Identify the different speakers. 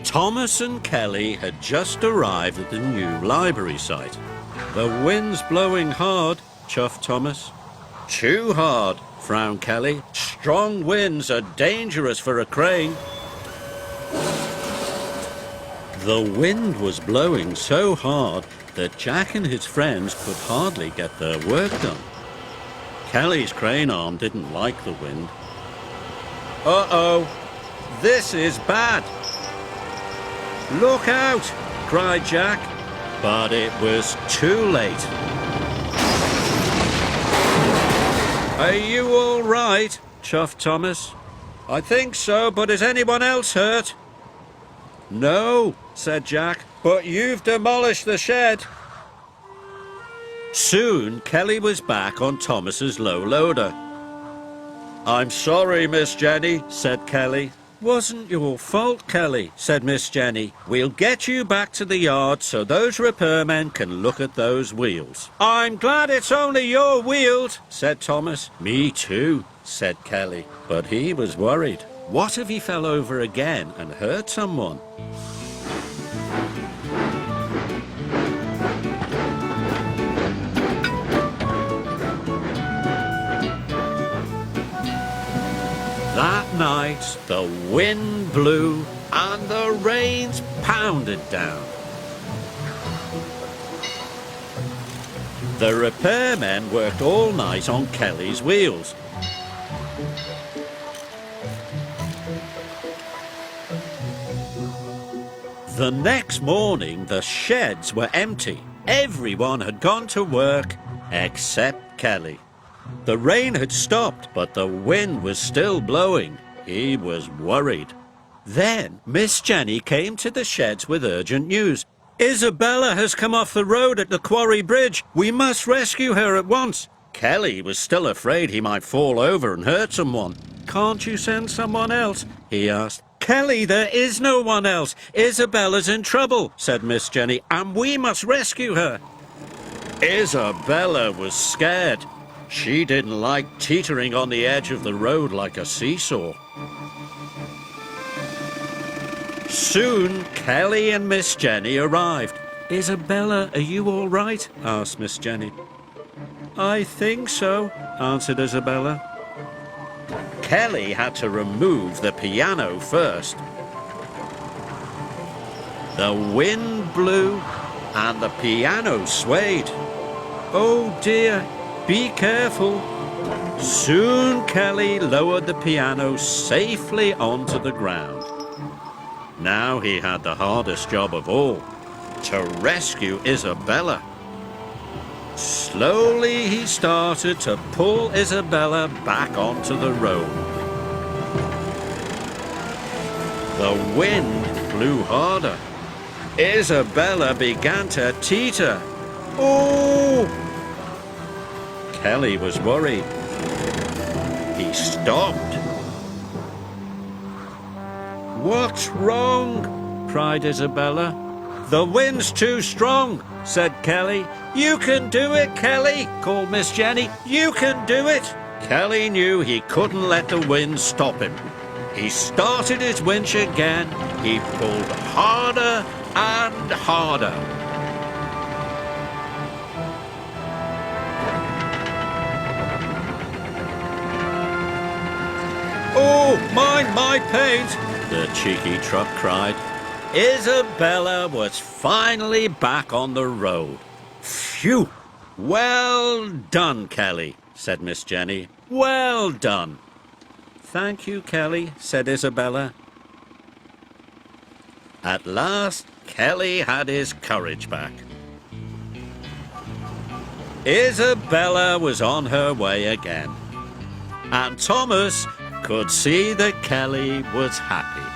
Speaker 1: Thomas and Kelly had just arrived at the new library site. "The wind's blowing hard," chuffed Thomas. "Too hard," frowned Kelly. "Strong winds are dangerous for a crane." The wind was blowing so hard that Jack and his friends could hardly get their work done. Kelly's crane arm didn't like the wind. "Uh-oh, this is bad." "Look out!" cried Jack, but it was too late. "Are you all right?" chuffed Thomas. "I think so, but is anyone else hurt?" "No," said Jack, "but you've demolished the shed." Soon Kelly was back on Thomas's low loader. "I'm sorry, Miss Jenny," said Kelly. "Wasn't your fault, Kelly," said Miss Jenny. "We'll get you back to the yard so those repairmen can look at those wheels." "I'm glad it's only your wheels," said Thomas. "Me too," said Kelly, but he was worried. What if he fell over again and hurt someone? That night, the wind blew and the rains pounded down. The repairmen worked all night on Kelly's wheels. The next morning, the sheds were empty. Everyone had gone to work except Kelly. The rain had stopped, but the wind was still blowing. He was worried. Then Miss Jenny came to the sheds with urgent news. "Isabella has come off the road at the quarry bridge. We must rescue her at once." Kelly was still afraid he might fall over and hurt someone. "Can't you send someone else?" he asked. "Kelly, there is no one else. Isabella's in trouble," said Miss Jenny, "and we must rescue her." Isabella was scared. She didn't like teetering on the edge of the road like a seesaw. Soon, Kelly and Miss Jenny arrived. "Isabella, are you all right?" asked Miss Jenny. "I think so," answered Isabella. Kelly had to remove the piano first. The wind blew and the piano swayed. "Oh dear, be careful." Soon Kelly lowered the piano safely onto the ground. Now he had the hardest job of all, to rescue Isabella. Slowly he started to pull Isabella back onto the road. The wind blew harder. Isabella began to teeter. "Oh!" Kelly was worried. He stopped. "What's wrong?" cried Isabella. "The wind's too strong," said Kelly. "You can do it, Kelly," called Miss Jenny. "You can do it." Kelly knew he couldn't let the wind stop him. He started his winch again. He pulled harder and harder. "Oh, mind my paint!" the cheeky truck cried. Isabella was finally back on the road. "Phew! Well done, Kelly," said Miss Jenny. "Well done." "Thank you, Kelly," said Isabella. At last, Kelly had his courage back. Isabella was on her way again, and Thomas could see that Kelly was happy.